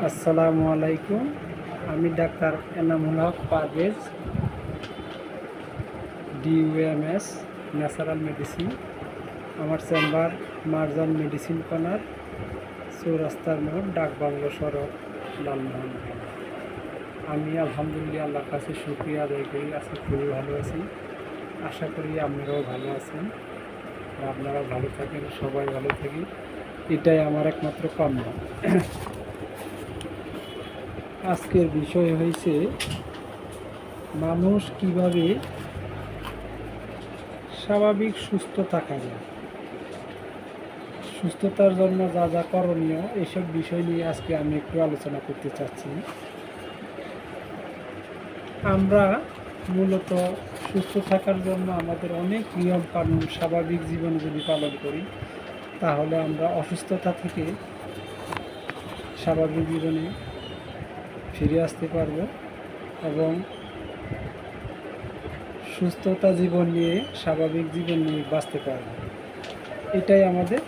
আসসালামু আলাইকুম। আমি doctor Enamul Haque Parvez, DUMS natural medicine. আমার চেম্বার মারজান মেডিসিন কর্নার, চৌরাস্তার মোড়, ডাকবাংলো সড়ক, লালমোহন। আমি আলহামদুলিল্লাহ আল্লাহর কাছে শুকরিয়া আদায় করি, আজকে খুবই ভালো আছি। আশা করি আপনারাও ভালো আছেন, আপনারাও ভালো থাকেন, সবাই ভালো থাকি, এটাই আমার একমাত্র কাম্য। আজকের বিষয় হয়েছে মানুষ কিভাবে স্বাভাবিক সুস্থ থাকা যায়, সুস্থতার জন্য যা যা করণীয়, এইসব বিষয় নিয়ে আজকে আমি একটু আলোচনা করতে চাচ্ছি। আমরা মূলত সুস্থ থাকার জন্য আমাদের অনেক নিয়ম কানুন স্বাভাবিক জীবন যদি পালন করি, তাহলে আমরা অসুস্থতা থেকে স্বাভাবিক জীবনে ফিরে আসতে পারব এবং সুস্থতা জীবন নিয়ে স্বাভাবিক জীবন নিয়ে বাঁচতে পারব। এটাই আমাদের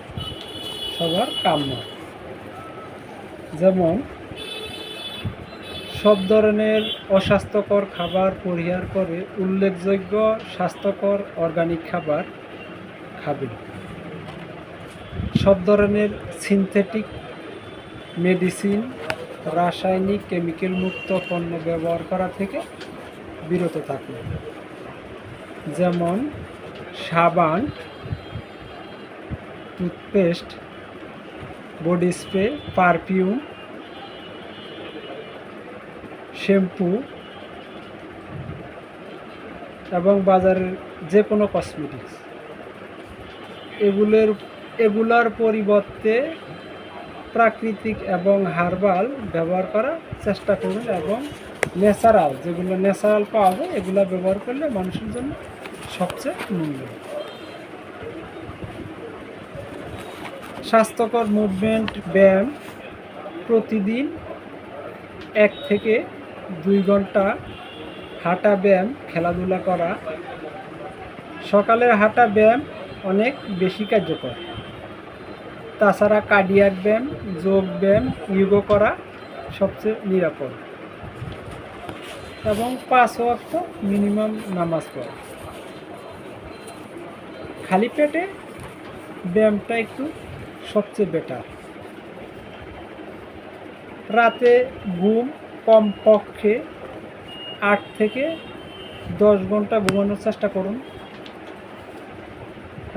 সবার কাম্য। যেমন সব ধরনের অস্বাস্থ্যকর খাবার পরিহার করে উল্লেখযোগ্য স্বাস্থ্যকর অর্গানিক খাবার খাবেন। সব ধরনের সিনথেটিক মেডিসিন, রাসায়নিক কেমিক্যাল মুক্ত পণ্য ব্যবহার করা থেকে বিরত থাকুন। যেমন সাবান, toothpaste, body spray, perfume, shampoo এবং বাজারের যে কোনো কসমেটিক্স, এগুলোর পরিবর্তে প্রাকৃতিক এবং হার্বাল ব্যবহার করার চেষ্টা করুন এবং ন্যাচারাল, যেগুলো ন্যাচারাল পাওয়া যায় এগুলো ব্যবহার করলে মানুষের জন্য সবচেয়ে মূল্য। স্বাস্থ্যকর মুভমেন্ট, ব্যায়াম, প্রতিদিন 1 থেকে 2 ঘন্টা হাঁটা ব্যায়াম, খেলাধুলা করা। সকালের হাঁটা ব্যায়াম অনেক বেশি কার্যকর। তাছাড়া কার্ডিয়াক ব্যায়াম, যোগ ব্যায়াম, ইয়োগা করা সবচেয়ে নিরাপদ এবং 5 ওয়াক্ত মিনিমাম নামাজ পড়া। খালি পেটে ব্যায়ামটা একটু সবচেয়ে বেটার। রাতে ঘুম কমপক্ষে 8 থেকে 10 ঘন্টা ঘুমানোর চেষ্টা করুন।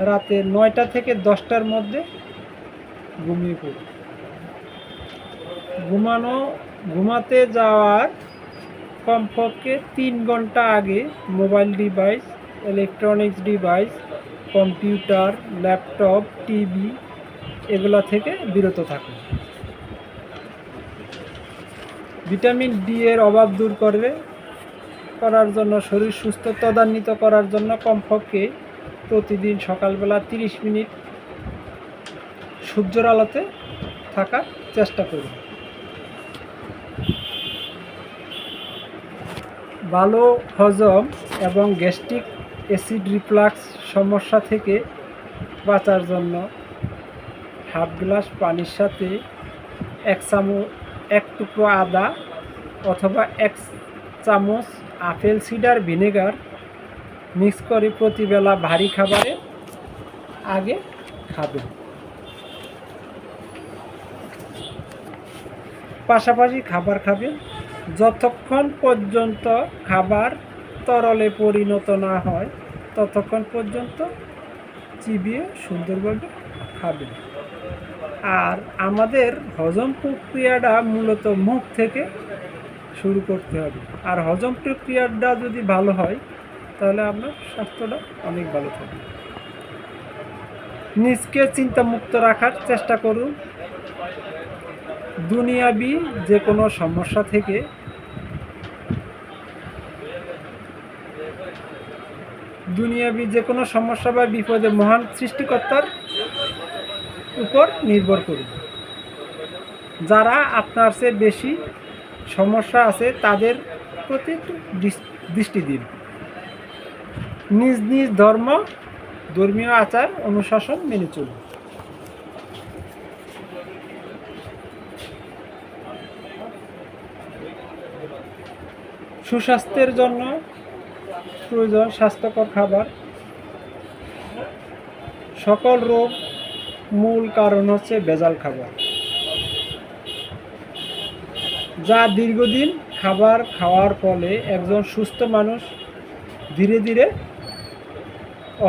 রাতে 9টা থেকে 10টার মধ্যে ঘুমিয়ে পড়ুন। ঘুমাতে যাওয়ার কমপক্ষে 3 ঘন্টা আগে mobile device, electronics device, computer, laptop, TV এগুলো থেকে বিরত থাকুন। ভিটামিন ডি এর অভাব দূর করার জন্য, শরীর সুস্থ ত্বরান্বিত করার জন্য কমপক্ষে প্রতিদিন সকালবেলা 30 মিনিট সূর্যের আলোতে থাকার চেষ্টা করুন। ভালো হজম এবং গ্যাস্ট্রিক অ্যাসিড রিফ্লাক্স সমস্যা থেকে বাঁচার জন্য হাফ গ্লাস পানির সাথে 1 টুকরো আদা অথবা 1 চামচ আপেল সিডার ভিনেগার মিক্স করে প্রতিবেলা ভারী খাবারের আগে খাবেন। পাশাপাশি খাবার খাবেন যতক্ষণ পর্যন্ত খাবার তরলে পরিণত না হয়, ততক্ষণ পর্যন্ত চিবিয়ে সুন্দরভাবে খাবেন। আর আমাদের হজম প্রক্রিয়াটা মূলত মুখ থেকে শুরু করতে হবে। আর হজম প্রক্রিয়াটা যদি ভালো হয় তাহলে আপনার স্বাস্থ্যটা অনেক ভালো থাকবে। নিজকে চিন্তামুক্ত রাখার চেষ্টা করুন। দুনিয়াবি যে কোনো সমস্যা থেকে বা বিপদে মহান সৃষ্টিকর্তার উপর নির্ভর করুন। যারা আপনার চেয়ে বেশি সমস্যা আছে তাদের প্রতি একটু দৃষ্টি দিন। নিজ নিজ ধর্মীয় আচার অনুশাসন মেনে চলুন। সুস্বাস্থ্যের জন্য প্রয়োজন স্বাস্থ্যকর খাবার। সকল রোগ মূল কারণ হচ্ছে ভেজাল খাবার, যা দীর্ঘদিন খাবার খাওয়ার ফলে একজন সুস্থ মানুষ ধীরে ধীরে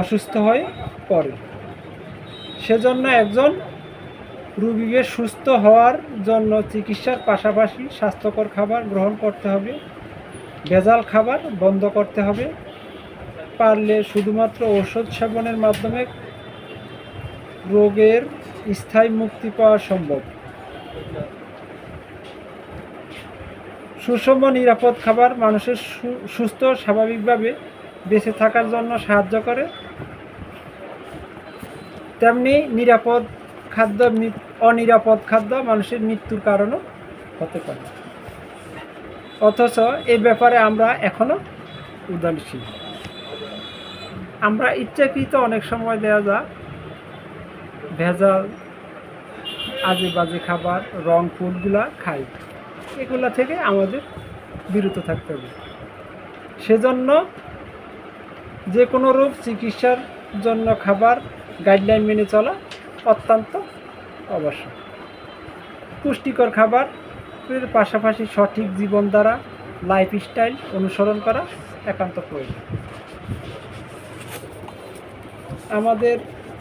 অসুস্থ হয়ে পড়ে। সেজন্য একজন রোগীকে সুস্থ হওয়ার জন্য চিকিৎসার পাশাপাশি স্বাস্থ্যকর খাবার গ্রহণ করতে হবে, ভেজাল খাবার বন্ধ করতে হবে। পারলে শুধুমাত্র ঔষধ সেবনের মাধ্যমে রোগের স্থায়ী মুক্তি পাওয়া সম্ভব। সুষম নিরাপদ খাবার মানুষের সুস্থ স্বাভাবিকভাবে বেঁচে থাকার জন্য সাহায্য করে, তেমনি অনিরাপদ খাদ্য মানুষের মৃত্যুর কারণও হতে পারে। অথচ এই ব্যাপারে আমরা এখনো উদাসীন। আমরা ইচ্ছাকৃত অনেক সময় দেওয়া যায় ভেজাল আজে বাজে খাবার, রং ফুডগুলা খাই। এগুলা থেকে আমাদের বিরত থাকতে হবে। সেজন্য যে কোনো রোগ চিকিৎসার জন্য খাবার গাইডলাইন মেনে চলা অত্যন্ত আবশ্যক। পুষ্টিকর খাবারের পাশাপাশি সঠিক জীবনধারা লাইফস্টাইল অনুসরণ করা একান্ত প্রয়োজন। আমাদের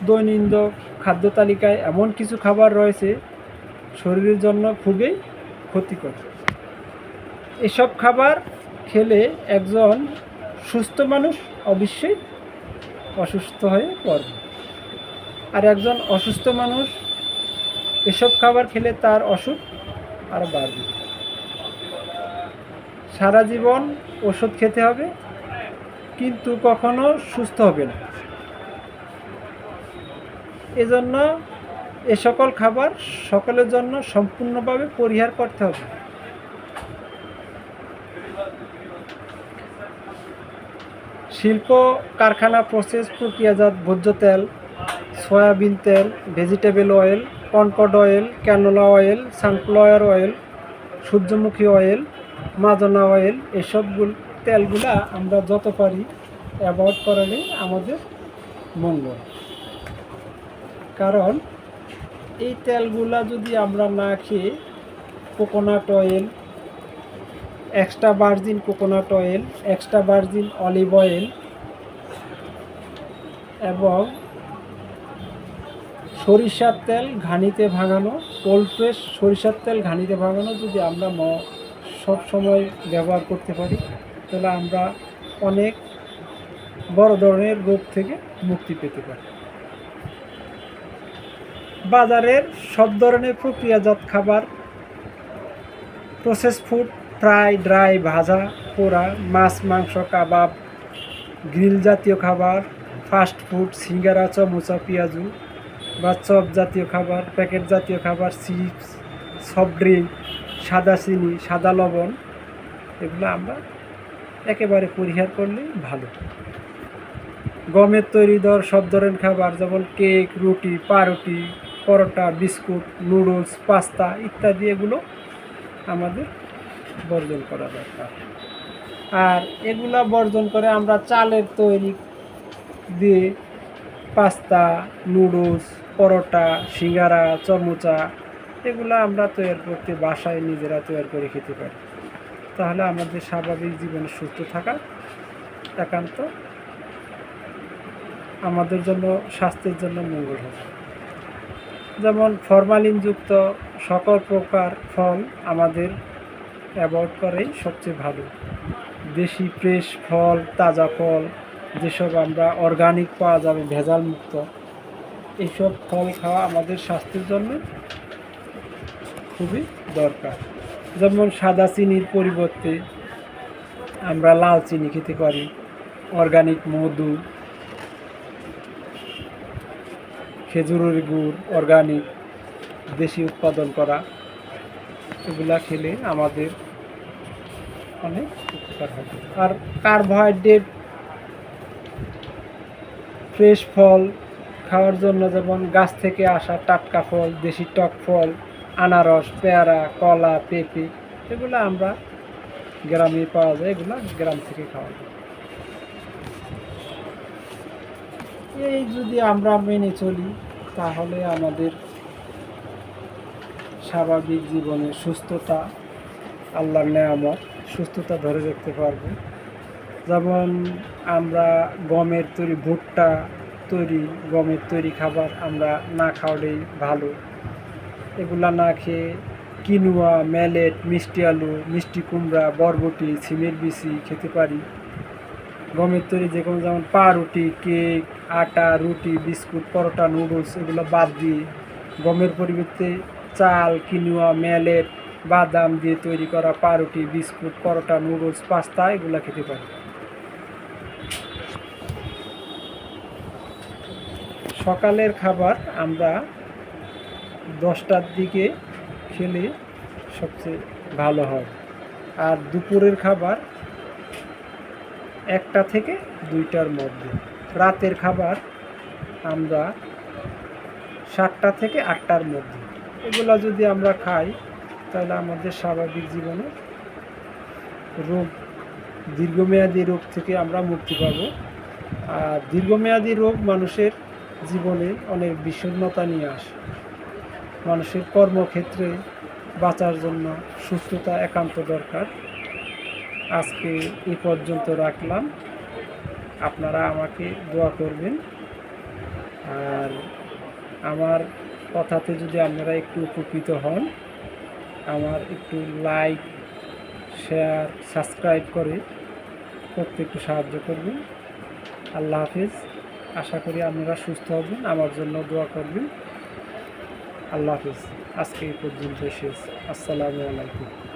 দৈনন্দিন খাদ্য তালিকায় এমন কিছু খাবার রয়েছে শরীরের জন্য খুবই ক্ষতিকর। এসব খাবার খেলে একজন সুস্থ মানুষ অবশ্যই অসুস্থ হয়ে পড়বে, আর একজন অসুস্থ মানুষ এসব খাবার খেলে তার অসুখ আরও বাড়বে। সারা জীবন ওষুধ খেতে হবে, কিন্তু কখনো সুস্থ হবে না। এজন্য এ সকল খাবার সকলের জন্য সম্পূর্ণভাবে পরিহার করতে হবে। শিল্প কারখানা, প্রসেস প্রক্রিয়াজাত ভোজ্য তেল, সয়াবিন তেল, ভেজিটেবল অয়েল, কনকড oil, canola oil, sunflower oil, সূর্যমুখী অয়েল, মাজনা অয়েল, এসবগুলো তেলগুলা আমরা যত পারি অ্যাভয়েড করালে আমাদের মঙ্গল। কারণ এই তেলগুলা যদি আমরা না খেয়ে coconut oil, extra virgin coconut oil, extra virgin olive oil এবং সরিষার তেল ঘানিতে ভাঙানো, কোল্ড প্রেস সরিষার তেল ঘানিতে ভাঙানো যদি আমরা সব সময় ব্যবহার করতে পারি, তাহলে আমরা অনেক বড় ধরনের রোগ থেকে মুক্তি পেতে পারি। বাজারের সব ধরনের প্রক্রিয়াজাত খাবার, প্রসেস ফুড, ফ্রাই, ড্রাই, ভাজা, পোড়া, মাছ, মাংস, কাবাব, গ্রিল জাতীয় খাবার, ফাস্ট ফুড, সিঙ্গারা, চমোচা, পেঁয়াজু বা চপ জাতীয় খাবার, প্যাকেট জাতীয় খাবার, চিপস, সফট ড্রিঙ্ক, সাদা চিনি, সাদা লবণ, এগুলো আমরা একেবারে পরিহার করলেই ভালো। গমের তৈরি সব ধরনের খাবার যেমন কেক, রুটি, পাউরুটি, পরোটা, বিস্কুট, নুডলস, পাস্তা ইত্যাদি এগুলো আমাদের বর্জন করা দরকার। আর এগুলা বর্জন করে আমরা চালের তৈরি দিয়ে পাস্তা, নুডলস, পরোটা, সিঙ্গারা, চমোচা এগুলো আমরা তৈরি করতে বাসায় নিজেরা তৈরি করে খেতে পারি। তাহলে আমাদের স্বাভাবিক জীবনে সুস্থ থাকা একান্ত আমাদের জন্য, স্বাস্থ্যের জন্য মঙ্গল হবে। যেমন ফরমালিনযুক্ত সকল প্রকার ফল আমাদের অ্যাভয়েড করাই সবচেয়ে ভালো। দেশি ফ্রেশ ফল, তাজা ফল, যেসব আমরা অর্গানিক পাওয়া যাবে ভেজাল মুক্ত, এইসব ফল খাওয়া আমাদের স্বাস্থ্যের জন্য খুবই দরকার। যেমন সাদা চিনির পরিবর্তে আমরা লাল চিনি খেতে পারি, অর্গানিক মধু, খেজুরের গুড়, অর্গানিক দেশি উৎপাদন করা, এগুলা খেলে আমাদের অনেক উপকার হবে। আর কার্বোহাইড্রেট ফ্রেশ ফল খাওয়ার জন্য যেমন গাছ থেকে আসা টাটকা ফল, দেশি টক ফল, আনারস, পেয়ারা, কলা, পেঁপে এগুলো আমরা গ্রামে পাওয়া যায়, এগুলো গ্রাম থেকে খাওয়া যায়। এই যদি আমরা মেনে চলি তাহলে আমাদের স্বাভাবিক জীবনে সুস্থতা, আল্লাহর নেয়ামত, সুস্থতা ধরে রাখতে পারবো। যেমন আমরা গমের তৈরি, ভুট্টা তৈরি, গমের তৈরি খাবার আমরা না খাওয়ালেই ভালো। এগুলা না খেয়ে কিনুয়া, ম্যালেট, মিষ্টি আলু, মিষ্টি কুমড়া, বরবটি, সিমের বিচি খেতে পারি। গমের তৈরি যে কোনো, যেমন পাউরুটি, কেক, আটা, রুটি, বিস্কুট, পরোটা, নুডলস এগুলো বাদ দিয়ে গমের পরিবর্তে চাল, কিনুয়া, ম্যালেট, বাদাম দিয়ে তৈরি করা পাউরুটি, বিস্কুট, পরোটা, নুডলস, পাস্তা এগুলো খেতে পারি। সকালের খাবার আমরা 10টার দিকে খেলে সবচেয়ে ভালো হয়, আর দুপুরের খাবার 1টা থেকে 2টার মধ্যে। রাতের খাবার আমরা 7টা থেকে 8টার মধ্যে। এগুলো যদি আমরা খাই তাহলে আমাদের স্বাভাবিক জীবনে রোগ, দীর্ঘমেয়াদী রোগ থেকে আমরা মুক্তি পাব। আর দীর্ঘমেয়াদী রোগ মানুষের জীবনে অনেক বিষণ্ণতা নিয়ে আসে। মানুষের কর্মক্ষেত্রে বাঁচার জন্য সুস্থতা একান্ত দরকার। আজকে এই পর্যন্ত রাখলাম। আপনারা আমাকে দোয়া করবেন, আর আমার কথাতে যদি আপনারা একটু উপকৃত হন, আমার একটু লাইক, শেয়ার, সাবস্ক্রাইব করে করতে একটু সাহায্য করবেন। আল্লাহ হাফেজ। আশা করি আপনারা সুস্থ হবেন, আমার জন্য দোয়া করবেন। আল্লাহ হাফেজ। আজকে এই পর্যন্ত শেষ। আসসালামু আলাইকুম।